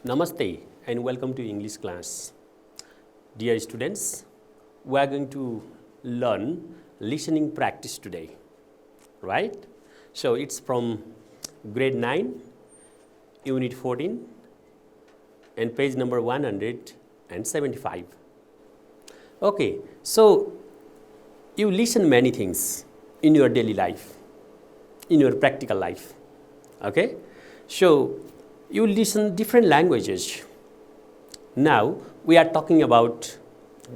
Namaste and welcome to English class. Dear students, we are going to learn listening practice today, right? So it's from grade 9, unit 14 and page number 175. Okay, so you listen many things in your daily life, in your practical life, okay? So you listen different languages. Now we are talking about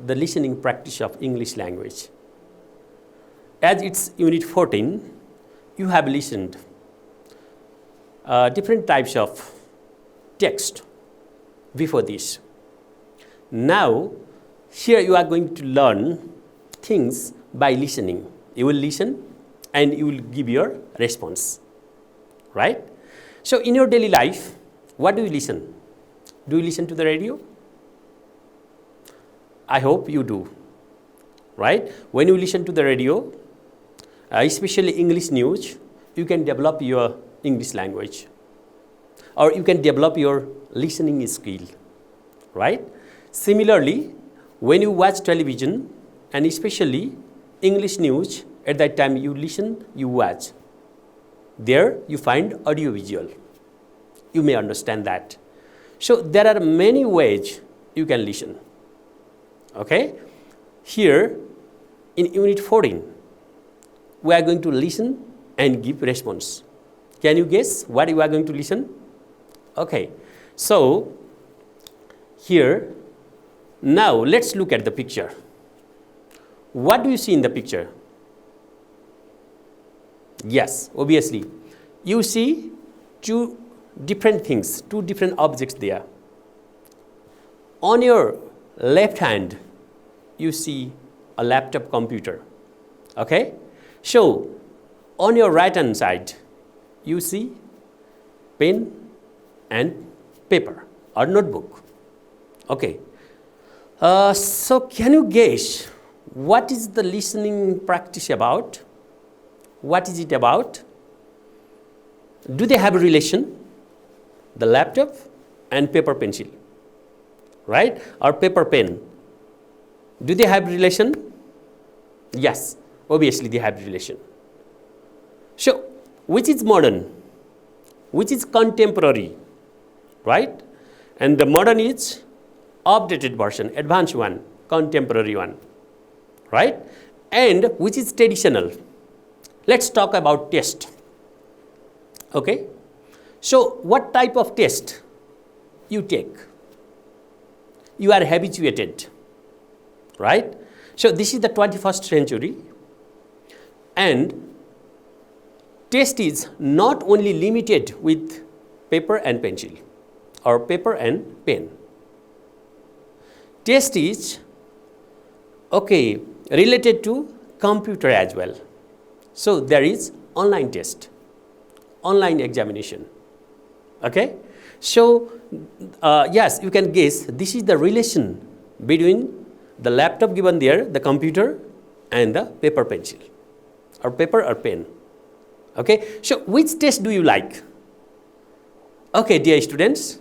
the listening practice of English language. As it's unit 14, you have listened different types of text before this. Now here you are going to learn things by listening. You will listen and you will give your response, right? So in your daily life, what do you listen? Do you listen to the radio? I hope you do, right? When you listen to the radio, especially English news, you can develop your English language or you can develop your listening skill, right? Similarly, when you watch television and especially English news, at that time you listen, you watch. There you find audiovisual. You may understand that. So there are many ways you can listen. Okay? Here in unit 14, we are going to listen and give response. Can you guess what you are going to listen? Okay. So here, now let's look at the picture. What do you see in the picture? Yes, obviously. You see two different things, two different objects there. On your left hand, you see a laptop computer. Okay? So, on your right hand side, you see pen and paper or notebook. Okay. So, can you guess what is the listening practice about? What is it about? Do they have a relation? The laptop and paper pencil, right? Or paper pen. Do they have relation? Yes, obviously they have relation. So, which is modern? Which is contemporary, right? And the modern is updated version, advanced one, contemporary one, right? And which is traditional? Let's talk about test. Okay? So, what type of test you take? You are habituated, right? So, this is the 21st century and test is not only limited with paper and pencil or paper and pen. Test is, okay, related to computer as well. So, there is online test, online examination. Okay? So, yes, you can guess this is the relation between the laptop given there, the computer and the paper pencil or paper or pen. Okay? So, which test do you like? Okay, dear students,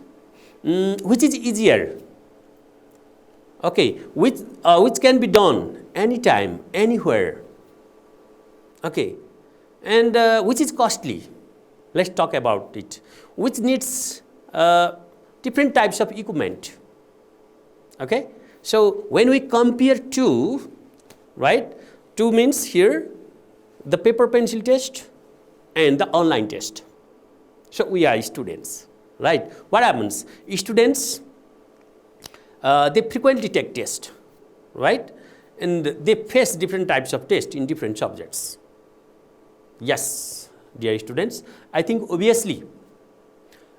which is easier? Okay, which can be done anytime, anywhere. Okay, and which is costly? Let's talk about it. Which needs different types of equipment. Okay, so when we compare two, right? Two means here the paper pencil test and the online test. So we are students, right? What happens? Students they frequently take test, right? And they face different types of tests in different subjects. Yes, dear students, I think obviously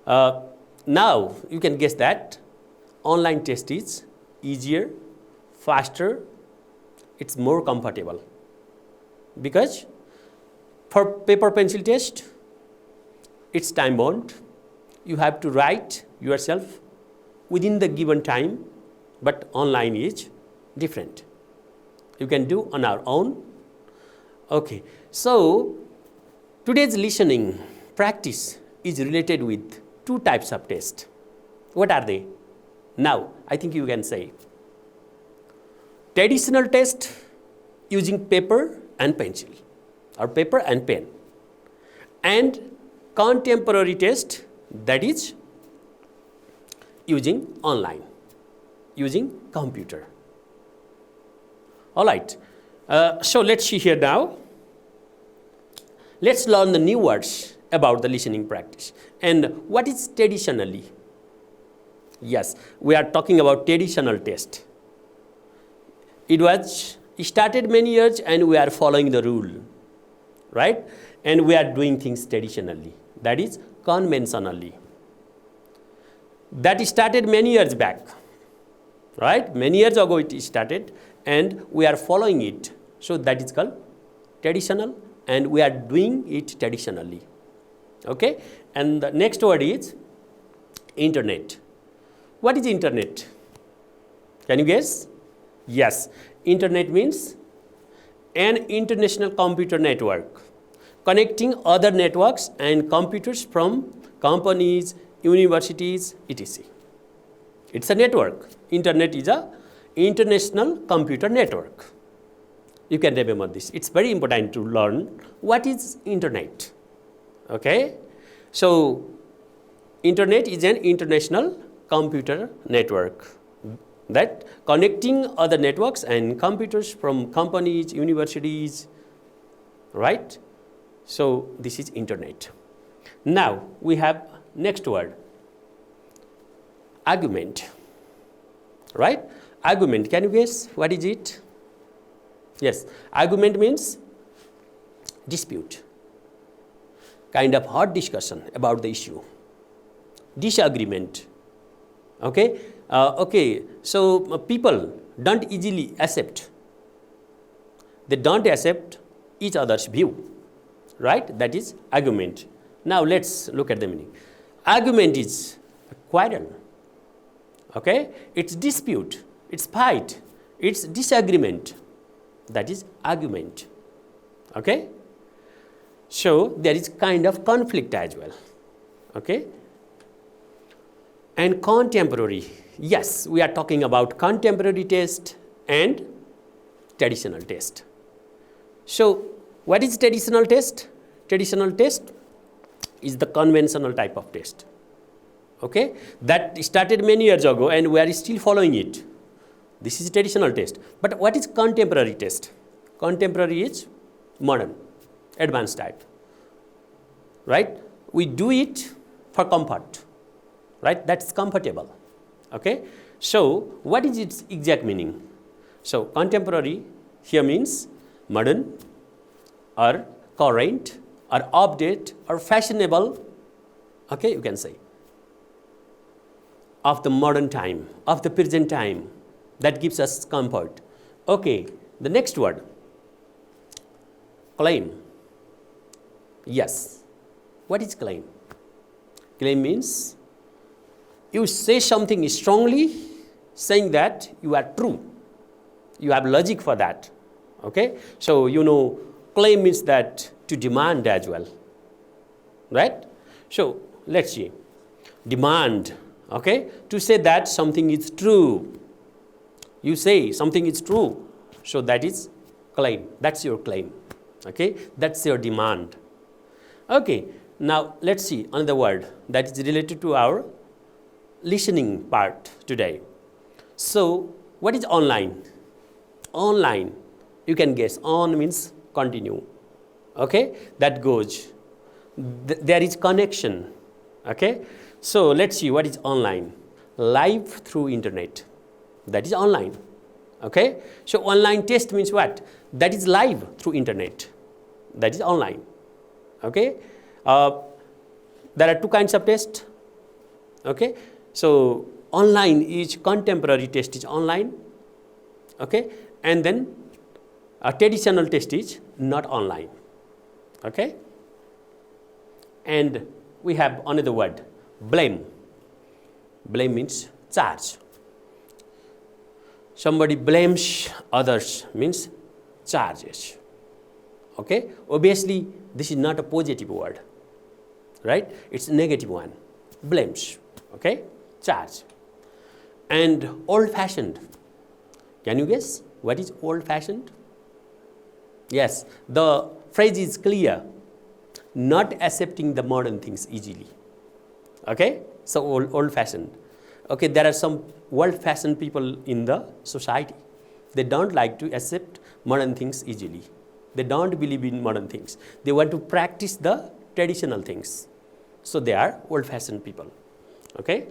now you can guess that online test is easier, faster, it's more comfortable. Because for paper pencil test, it's time bound. You have to write yourself within the given time, but online is different. You can do on our own. Okay, so today's listening practice is related with two types of test. What are they? Now, I think you can say. Traditional test using paper and pencil or paper and pen, and contemporary test that is using online, using computer. All right. So let's see here now. Let's learn the new words about the listening practice. And what is traditionally? Yes, we are talking about traditional test. It was started many years and we are following the rule, right? And we are doing things traditionally, that is conventionally. That started many years back, right? Many years ago it started and we are following it. So that is called traditional and we are doing it traditionally. Okay? And the next word is internet. What is internet? Can you guess? Yes, internet means an international computer network connecting other networks and computers from companies, universities, etc. It's a network. Internet is a international computer network. You can remember this. It's very important to learn what is internet. Okay? So, internet is an international computer network that connecting other networks and computers from companies, universities, right? So, this is internet. Now, we have next word, argument, right? Argument, can you guess what is it? Yes, argument means dispute, kind of hot discussion about the issue, disagreement, okay? So people don't easily accept, they don't accept each other's view, right? That is argument. Now let's look at the meaning. Argument is a quarrel, okay? It's dispute, it's fight, it's disagreement. That is argument, okay? So there is kind of conflict as well, okay? And contemporary, yes, we are talking about contemporary test and traditional test. So what is traditional test? Traditional test is the conventional type of test, okay? That started many years ago and we are still following it. This is traditional test. But what is contemporary test? Contemporary is modern, advanced type, right? We do it for comfort, right? That's comfortable, okay? So what is its exact meaning? So contemporary here means modern or current or update or fashionable, okay, you can say, of the modern time, of the present time. That gives us comfort. Okay, the next word, claim. Yes, what is claim? Claim means you say something strongly, saying that you are true. You have logic for that, okay? So, you know, claim means that to demand as well, right? So, let's see, demand, okay? To say that something is true. You say something is true, so that is claim. That's your claim, okay? That's your demand. Okay, now let's see another word that is related to our listening part today. So, what is online? Online, you can guess. On means continue, okay? That goes. There is connection, okay? So, let's see what is online. Live through internet. That is online, okay? So online test means what? That is live through internet. That is online, okay? There are two kinds of tests, okay? So online is contemporary test is online, okay? And then a traditional test is not online, okay? And we have another word, blame. Blame means charge. Somebody blames others means charges, okay? Obviously, this is not a positive word, right? It's a negative one, blames, okay? charge. And old-fashioned. Can you guess what is old-fashioned? Yes, the phrase is clear. Not accepting the modern things easily. Okay, so old-fashioned. Okay, there are some old-fashioned people in the society. They don't like to accept modern things easily. They don't believe in modern things. They want to practice the traditional things. So they are old-fashioned people. Okay,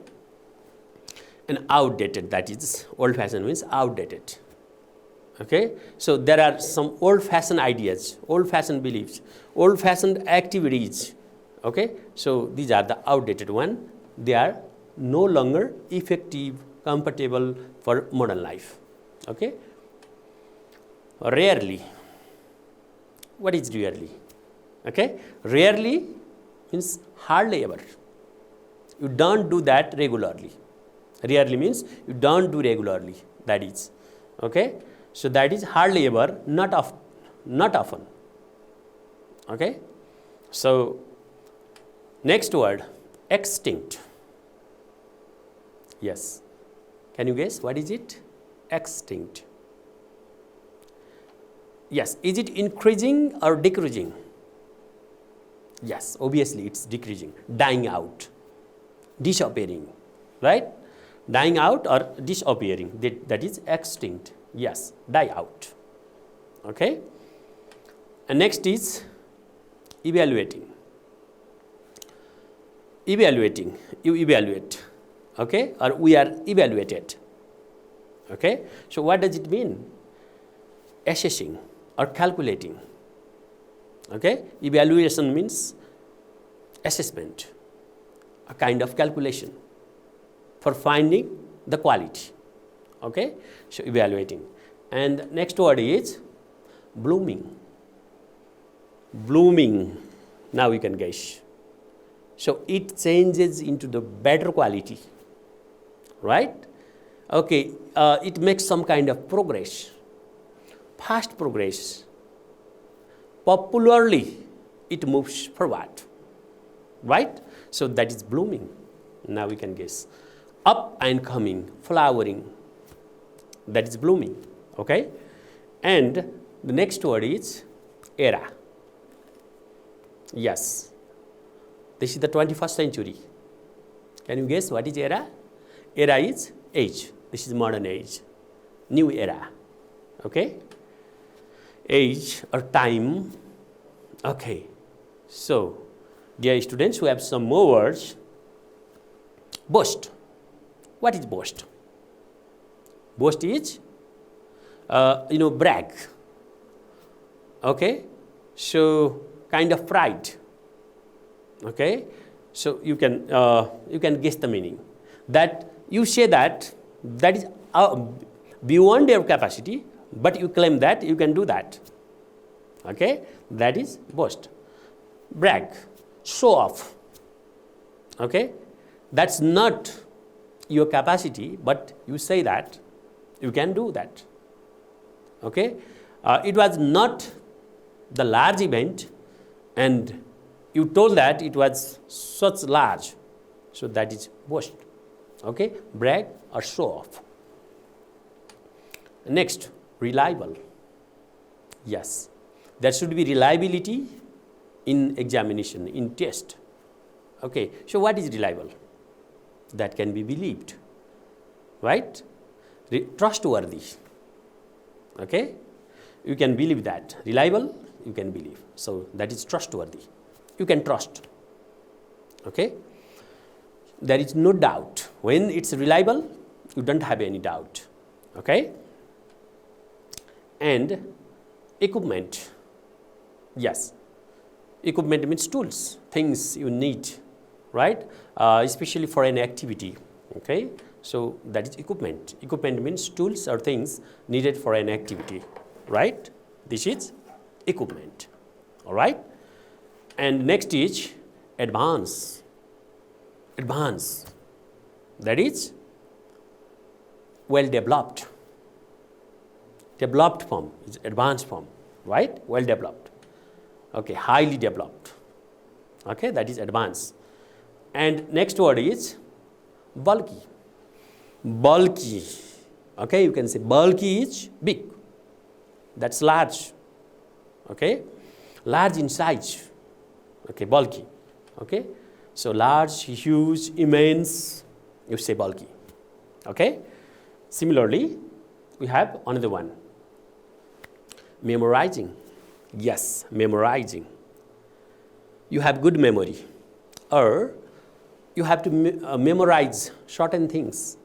and outdated, that is, old-fashioned means outdated. Okay, so there are some old-fashioned ideas, old-fashioned beliefs, old-fashioned activities. Okay, so these are the outdated one. They are no longer effective, compatible for modern life. Okay, rarely. What is rarely? Okay, rarely means hardly ever. You don't do that regularly. Rarely means you don't do regularly. That is, okay. So that is hardly ever, not often. Okay. So next word, extinct. Yes. Can you guess what is it? Extinct. Yes. Is it increasing or decreasing? Yes. Obviously, it's decreasing, dying out, disappearing, right? Dying out or disappearing. That is extinct. Yes, die out. Okay. And next is evaluating. Evaluating. You evaluate. Okay, or we are evaluated. Okay. So what does it mean? Assessing or calculating. Okay. Evaluation means assessment, a kind of calculation for finding the quality. Okay, so evaluating. And next word is blooming. Blooming. Now you can guess. So it changes into the better quality, right? Okay, it makes some kind of progress, fast progress. Popularly, it moves forward, right? So that is blooming. Now we can guess. Up and coming, flowering. That is blooming. Okay, and the next word is era. Yes, this is the 21st century. Can you guess what is era? Era is age. This is modern age, new era. Okay, age or time. Okay, so dear students, we have some more words. Boast. What is boast? Boast is, brag. Okay, so kind of pride. Okay, so you can guess the meaning. That you say that is beyond your capacity, but you claim that you can do that. Okay, that is boast. Brag, show off. Okay, that's not your capacity, but you say that you can do that. Okay, it was not the large event, and you told that it was such large, so that is boast. Okay, brag or show off. Next, reliable. Yes, there should be reliability in examination, in test. Okay, so what is reliable? That can be believed, right? Trustworthy. Okay, you can believe that. Reliable, you can believe. So that is trustworthy. You can trust. Okay, there is no doubt. When it's reliable, you don't have any doubt. Okay, and equipment. Yes, equipment means tools, things you need, right? Especially for an activity. Okay, so that is equipment. Equipment means tools or things needed for an activity, right? This is equipment. All right, and next is advance. Advance, that is well developed. Developed form is advanced form, right? Well developed. Okay, highly developed. Okay, that is advanced. And next word is Bulky. Bulky. Okay, you can say bulky is big. That's large. Okay, large in size. Okay, bulky. Okay, so large, huge, immense, you say bulky. Okay, similarly, we have another one. Memorizing. Yes, memorizing. You have good memory, or you have to memorize certain things,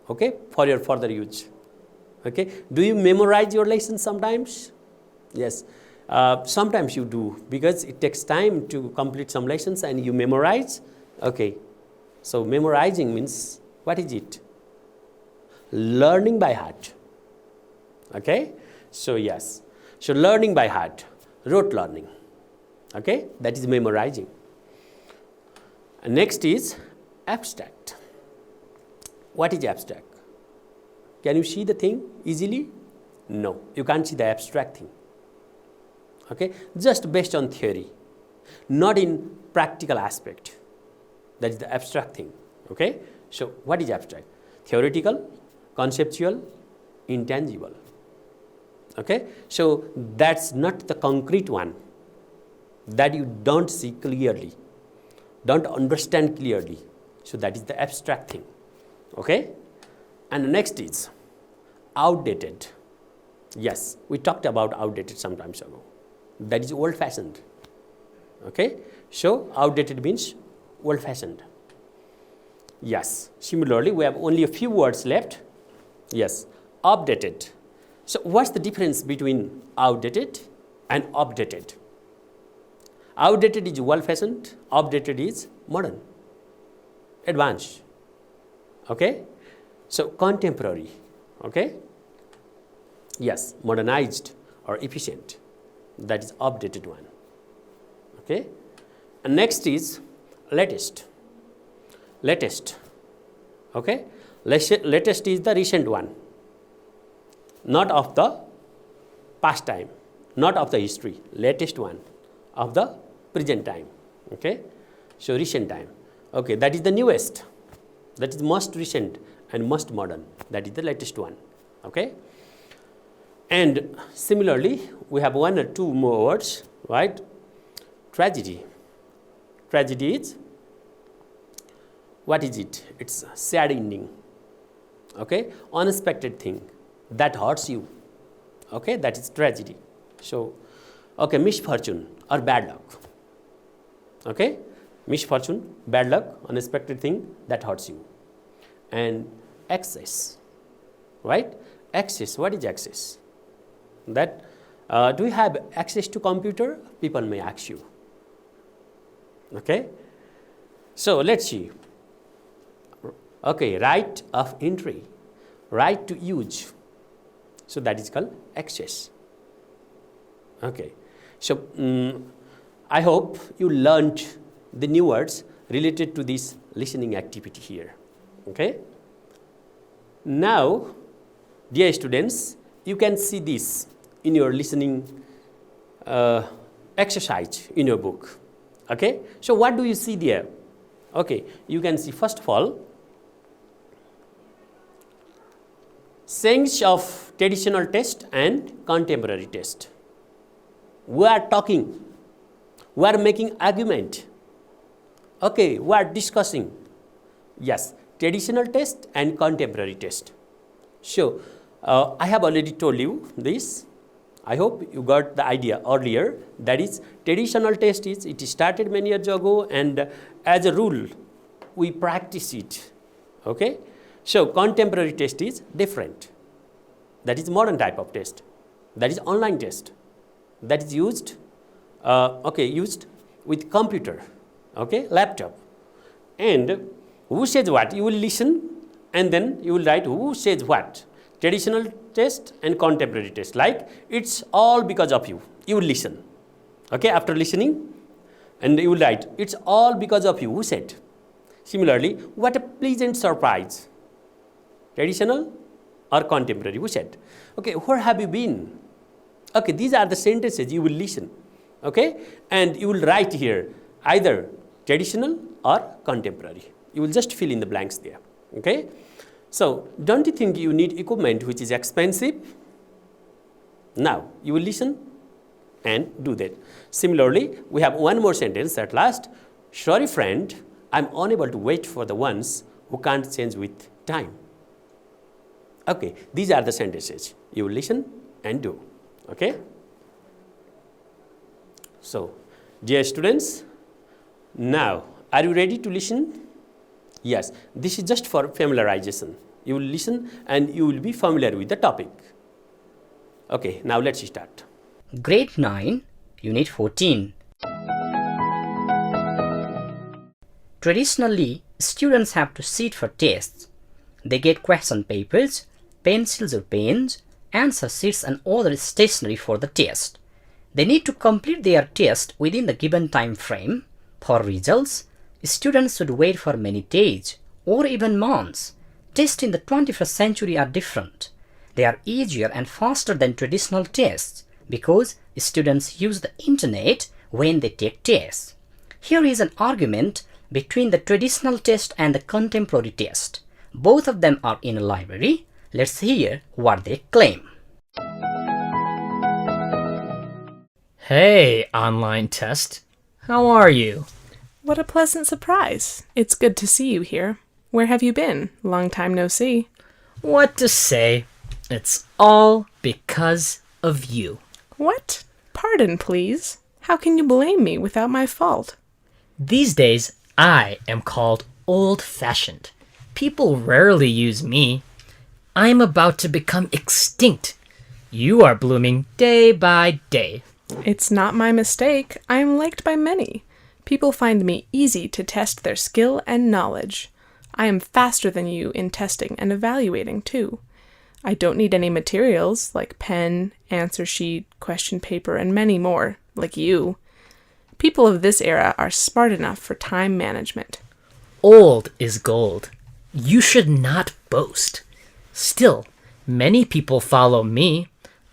okay, for your further use. Okay, do you memorize your lessons sometimes? Yes, sometimes you do, because it takes time to complete some lessons and you memorize. Okay, so memorizing means, what is it? Learning by heart. Okay, so yes, so learning by heart, rote learning. Okay, that is memorizing. And next is abstract. What is abstract? Can you see the thing easily? No, you can't see the abstract thing. Okay, just based on theory, not in practical aspect. That is the abstract thing. Okay, so what is abstract? Theoretical, conceptual, intangible. Okay, so that's not the concrete one, that you don't see clearly, don't understand clearly. So that is the abstract thing. Okay, and the next is outdated. Yes, we talked about outdated some times ago. That is old-fashioned. Okay, so outdated means old-fashioned. Yes, similarly, we have only a few words left. Yes, updated. So what's the difference between outdated and updated? Outdated is old-fashioned, updated is modern, advanced. Okay, so contemporary. Okay, yes, modernized or efficient. That is updated one. Okay, and next is latest. Latest. Okay, latest is the recent one, not of the past time, not of the history. Latest one of the present time. Okay, so recent time. Okay, that is the newest. That is most recent and most modern. That is the latest one. Okay, and similarly, we have one or two more words, right? Tragedy. Tragedy is, what is it? It's a sad ending. Okay, unexpected thing that hurts you. Okay, that is tragedy. So, okay, misfortune or bad luck. Okay, misfortune, bad luck, unexpected thing that hurts you. And access, right? Access, what is access? That, do you have access to computer? People may ask you. Okay, so let's see. Okay, right of entry, right to use. So that is called access. Okay, so I hope you learned the new words related to this listening activity here. Okay, now, dear students, you can see this in your listening exercise in your book. Okay, so what do you see there? Okay, you can see, first of all, sayings of traditional test and contemporary test. We are talking, we are making argument. Okay, we are discussing. Yes, traditional test and contemporary test. So, I have already told you this. I hope you got the idea earlier. That is, traditional test is, it started many years ago, and as a rule, we practice it. Okay? So, contemporary test is different. That is modern type of test. That is online test. That is used, used with computer, okay, laptop. And who says what? You will listen, and then you will write who says what. Traditional test and contemporary test. Like, it's all because of you. You will listen. Okay, after listening, and you will write, it's all because of you. Who said? Similarly, what a pleasant surprise. Traditional or contemporary? Who said? Okay, where have you been? Okay, these are the sentences you will listen. Okay, and you will write here either traditional or contemporary. You will just fill in the blanks there. Okay? So, don't you think you need equipment which is expensive? Now, you will listen and do that. Similarly, we have one more sentence at last. Sorry friend, I'm unable to wait for the ones who can't change with time. Okay, these are the sentences. You will listen and do. Okay? So, dear students, now, are you ready to listen? Yes, this is just for familiarization. You will listen and you will be familiar with the topic. Okay, now let's start. Grade 9, Unit 14. Traditionally, students have to sit for tests. They get question papers, pencils or pens, answer sheets and other stationery for the test. They need to complete their test within the given time frame. For results, students should wait for many days or even months. Tests in the 21st century are different. They are easier and faster than traditional tests because students use the internet when they take tests. Here is an argument between the traditional test and the contemporary test. Both of them are in a library. Let's hear what they claim. Hey, online test. How are you? What a pleasant surprise. It's good to see you here. Where have you been? Long time no see. What to say? It's all because of you. What? Pardon, please. How can you blame me without my fault? These days, I am called old-fashioned. People rarely use me. I'm about to become extinct. You are blooming day by day. It's not my mistake. I am liked by many. People find me easy to test their skill and knowledge. I am faster than you in testing and evaluating, too. I don't need any materials like pen, answer sheet, question paper, and many more, like you. People of this era are smart enough for time management. Old is gold. You should not boast. Still, many people follow me.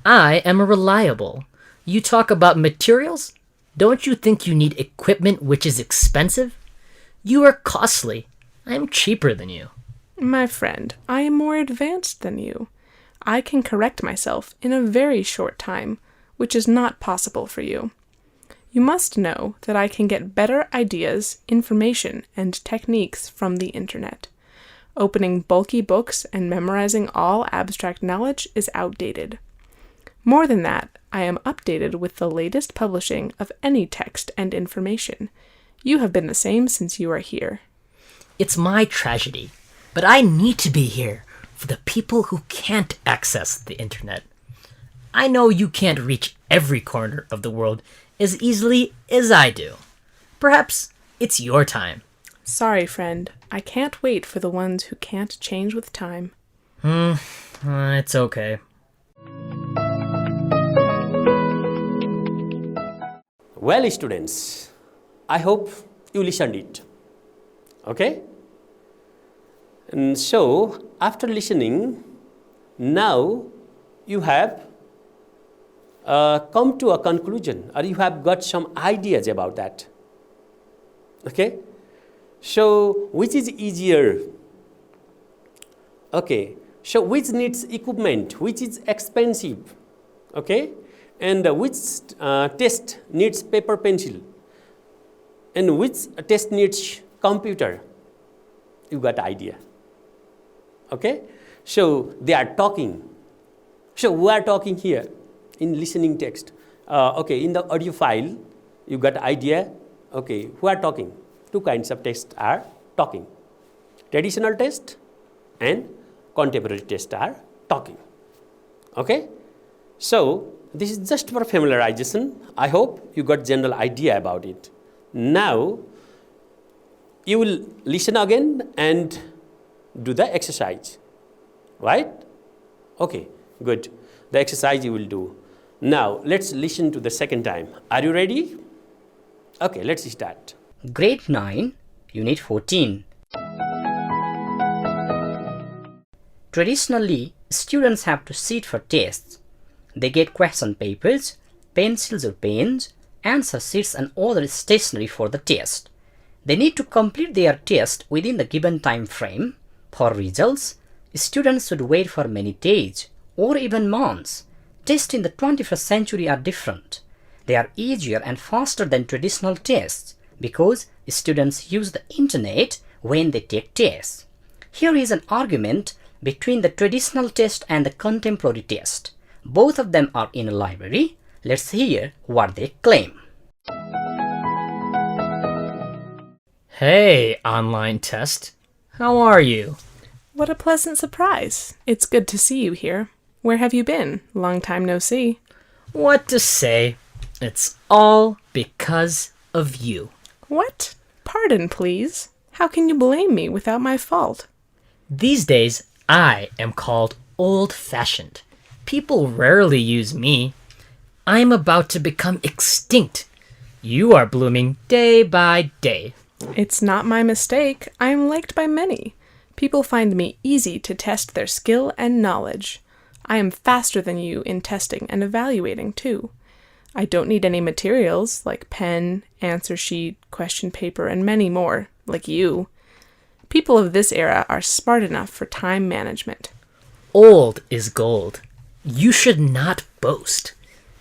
I am reliable. You talk about materials? Don't you think you need equipment which is expensive? You are costly. I am cheaper than you. My friend, I am more advanced than you. I can correct myself in a very short time, which is not possible for you. You must know that I can get better ideas, information, and techniques from the internet. Opening bulky books and memorizing all abstract knowledge is outdated. More than that, I am updated with the latest publishing of any text and information. You have been the same since you are here. It's my tragedy, but I need to be here for the people who can't access the internet. I know you can't reach every corner of the world as easily as I do. Perhaps it's your time. Sorry, friend. I can't wait for the ones who can't change with time. It's okay. Well, students, I hope you listened it. Okay? And so, after listening, now you have come to a conclusion, or you have got some ideas about that. Okay? So, which is easier? Okay. So, which needs equipment? Which is expensive? Okay? And which test needs paper pencil? And which test needs computer? You got idea. Okay? So, they are talking. So, we are talking here in listening text. Okay, in the audio file, you got idea. Okay, who are talking? Two kinds of tests are talking. Traditional test and contemporary test are talking. Okay? So, this is just for familiarization. I hope you got general idea about it. Now, you will listen again and do the exercise. Right? Okay, good. The exercise you will do. Now, let's listen to the second time. Are you ready? Okay, let's start. Grade 9, Unit 14. Traditionally, students have to sit for tests. They get question papers, pencils or pens, answer sheets and other stationery for the test. They need to complete their test within the given time frame. For results, students should wait for many days or even months. Tests in the 21st century are different. They are easier and faster than traditional tests because students use the internet when they take tests. Here is an argument between the traditional test and the contemporary test. Both of them are in a library. Let's hear what they claim. Hey, online test. How are you? What a pleasant surprise. It's good to see you here. Where have you been? Long time no see. What to say? It's all because of you. What? Pardon, please. How can you blame me without my fault? These days, I am called old-fashioned. People rarely use me. I'm about to become extinct. You are blooming day by day. It's not my mistake. I am liked by many. People find me easy to test their skill and knowledge. I am faster than you in testing and evaluating, too. I don't need any materials like pen, answer sheet, question paper, and many more, like you. People of this era are smart enough for time management. Old is gold. You should not boast.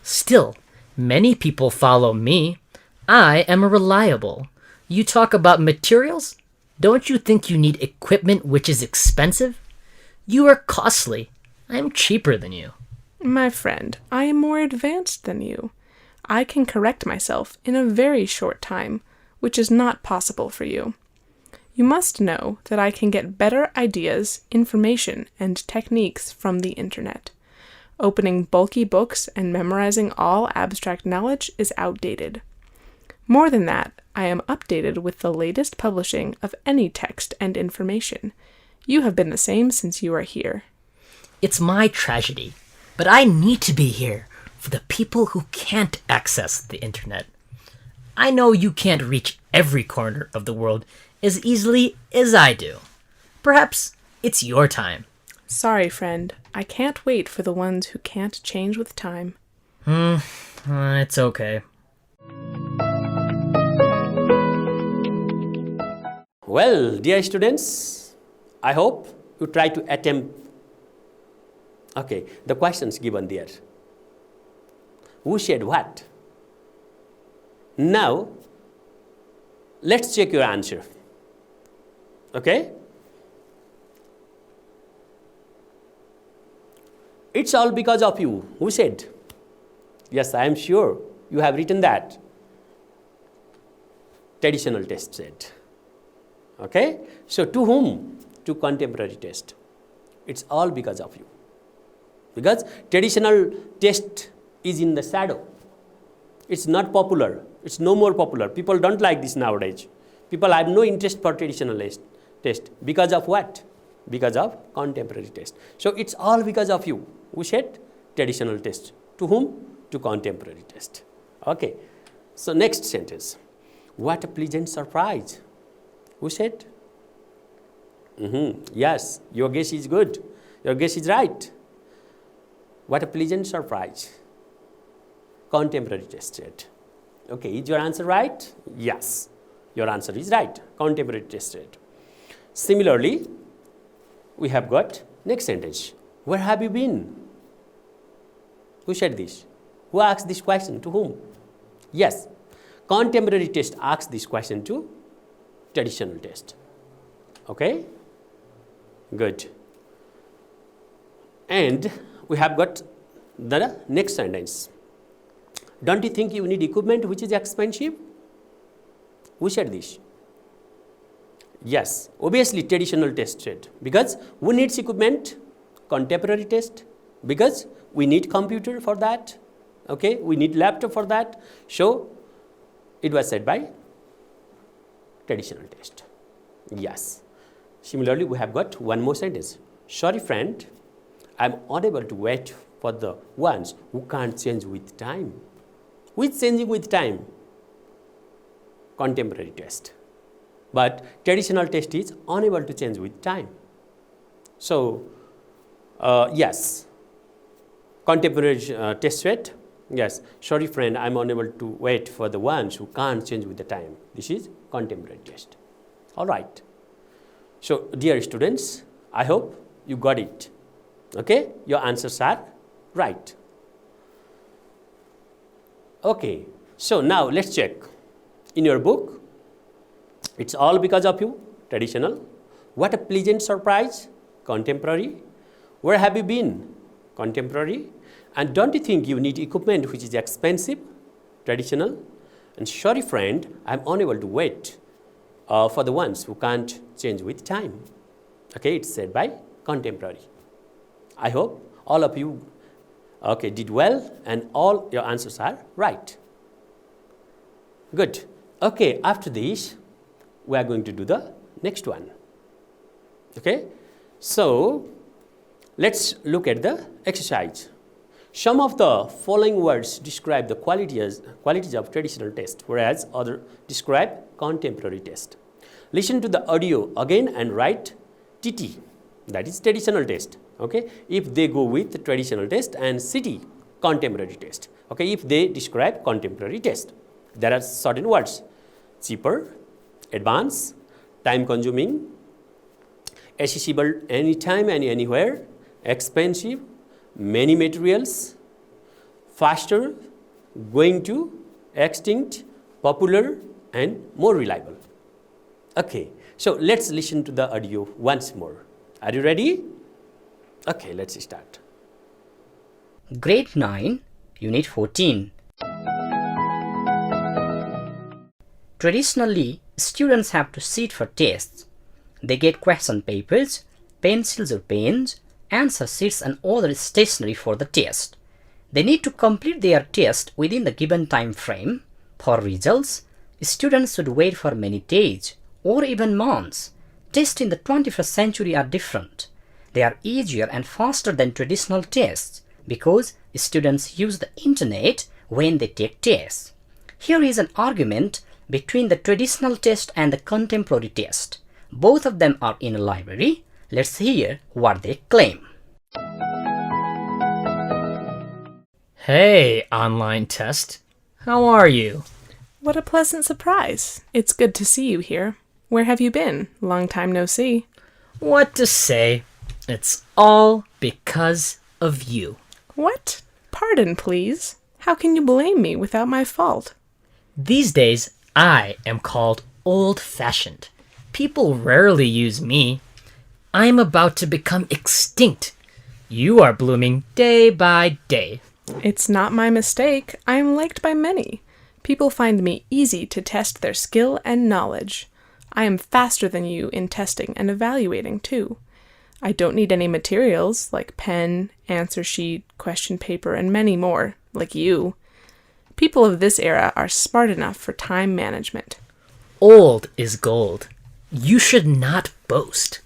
Still, many people follow me. I am reliable. You talk about materials? Don't you think you need equipment which is expensive? You are costly. I'm cheaper than you. My friend, I am more advanced than you. I can correct myself in a very short time, which is not possible for you. You must know that I can get better ideas, information, and techniques from the internet. Opening bulky books and memorizing all abstract knowledge is outdated. More than that, I am updated with the latest publishing of any text and information. You have been the same since you are here. It's my tragedy, but I need to be here for the people who can't access the internet. I know you can't reach every corner of the world as easily as I do. Perhaps it's your time. Sorry, friend. I can't wait for the ones who can't change with time. It's okay. Well, dear students, I hope you try to attempt. Okay, the questions given there. Who said what? Now, let's check your answer. Okay? It's all because of you. Who said? Yes, I am sure you have written that. Traditional test said. Okay? So to whom? To contemporary test. It's all because of you. Because traditional test is in the shadow. It's not popular. It's no more popular. People don't like this nowadays. People have no interest for traditional test. Because of what? Because of contemporary test. So it's all because of you. Who said? Traditional test. To whom? To contemporary test. Okay. So next sentence. What a pleasant surprise. Who said? Yes, your guess is good. Your guess is right. What a pleasant surprise. Contemporary test said. Okay, is your answer right? Yes, your answer is right. Contemporary test said. Similarly, we have got next sentence. Where have you been? Who said this? Who asked this question? To whom? Yes, contemporary test asks this question to traditional test. Okay? Good. And we have got the next sentence. Don't you think you need equipment which is expensive? Who said this? Yes, obviously traditional test said. Because who needs equipment? Contemporary test. Because we need computer for that. Okay, we need laptop for that. So it was said by traditional test. Yes. Similarly, we have got one more sentence. Sorry, friend, I am unable to wait for the ones who can't change with time. Who is changing with time? Contemporary test. But traditional test is unable to change with time. So, yes, contemporary test said, Yes, sorry friend, I'm unable to wait for the ones who can't change with the time. This is contemporary test. All right. So, dear students, I hope you got it. Okay, your answers are right. Okay, so now let's check. In your book, it's all because of you, traditional. What a pleasant surprise, contemporary. Where have you been, contemporary? And don't you think you need equipment which is expensive, traditional? And sorry friend, I'm unable to wait for the ones who can't change with time. Okay, it's said by contemporary. I hope all of you did well and all your answers are right. Good. Okay, after this, we are going to do the next one. Okay, so let's look at the exercise. Some of the following words describe the qualities of traditional test, whereas others describe contemporary test. Listen to the audio again and write TT, that is traditional test. Okay, if they go with the traditional test, and CT, contemporary test. Okay, if they describe contemporary test, there are certain words: cheaper, advanced, time consuming, accessible anytime and anywhere, expensive, many materials, faster, going to, extinct, popular, and more reliable. Okay, so let's listen to the audio once more. Are you ready? Okay, let's start. Grade 9, Unit 14. Traditionally, students have to sit for tests. They get question papers, pencils or pens, answer sheets and other stationery for the test. They need to complete their test within the given time frame. For results, students should wait for many days or even months. Tests in the 21st century are different. They are easier and faster than traditional tests because students use the internet when they take tests. Here is an argument between the traditional test and the contemporary test. Both of them are in a library. Let's hear what they claim. Hey, online test. How are you? What a pleasant surprise. It's good to see you here. Where have you been? Long time no see. What to say? It's all because of you. What? Pardon, please. How can you blame me without my fault? These days, I am called old-fashioned. People rarely use me. I'm about to become extinct. You are blooming day by day. It's not my mistake. I am liked by many. People find me easy to test their skill and knowledge. I am faster than you in testing and evaluating, too. I don't need any materials like pen, answer sheet, question paper, and many more, like you. People of this era are smart enough for time management. Old is gold. You should not boast.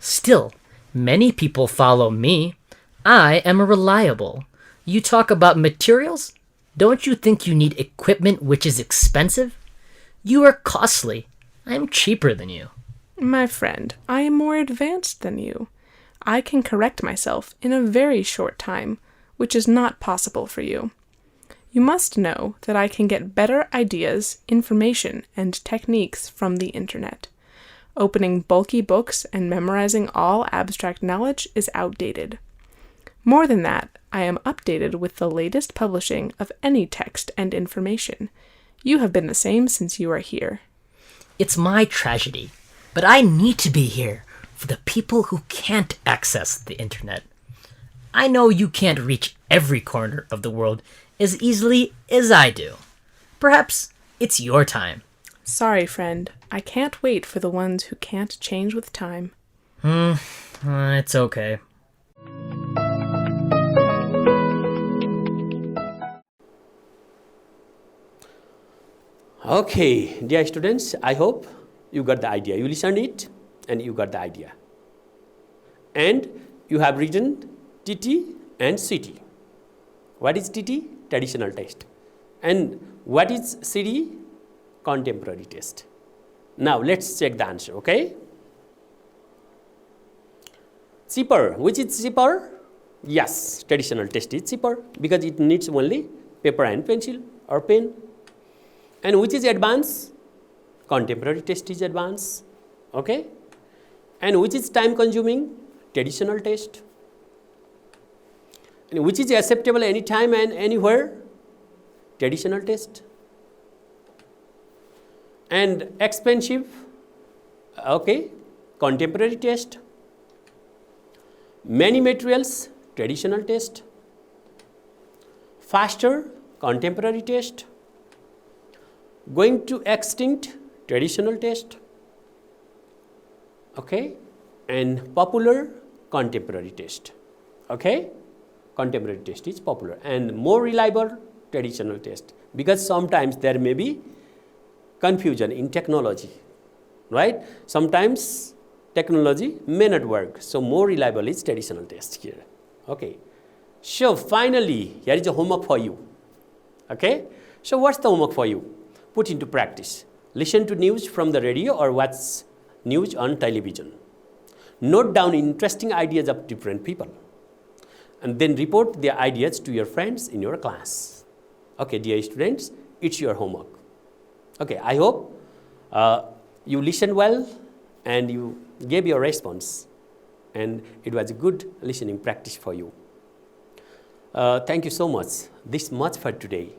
Still, many people follow me. I am reliable. You talk about materials? Don't you think you need equipment which is expensive? You are costly. I am cheaper than you. My friend, I am more advanced than you. I can correct myself in a very short time, which is not possible for you. You must know that I can get better ideas, information, and techniques from the internet. Opening bulky books and memorizing all abstract knowledge is outdated. More than that, I am updated with the latest publishing of any text and information. You have been the same since you are here. It's my tragedy, but I need to be here for the people who can't access the internet. I know you can't reach every corner of the world as easily as I do. Perhaps it's your time. Sorry, friend. I can't wait for the ones who can't change with time. It's okay. Okay, dear students, I hope you got the idea. You listened it and you got the idea. And you have written TT and CT. What is TT? Traditional test. And what is CD? Contemporary test. Now let's check the answer, okay? Cheaper. Which is cheaper? Yes, traditional test is cheaper because it needs only paper and pencil or pen. And which is advanced? Contemporary test is advanced. Okay? And which is time consuming? Traditional test. And which is acceptable anytime and anywhere? Traditional test. And expensive? Okay, contemporary test. Many materials? Traditional test. Faster? Contemporary test. Going to extinct? Traditional test. Okay, and popular? Contemporary test. Okay, contemporary test is popular, and more reliable? Traditional test, because sometimes there may be confusion in technology, right? Sometimes technology may not work, so more reliable is traditional test here. Okay, so finally here is a homework for you. Okay, so what's the homework for you? Put into practice. Listen to news from the radio or watch news on television. Note down interesting ideas of different people, and then report the ideas to your friends in your class. Okay, dear students, it's your homework. Okay, I hope you listened well and you gave your response, and it was a good listening practice for you. Thank you so much. This much for today.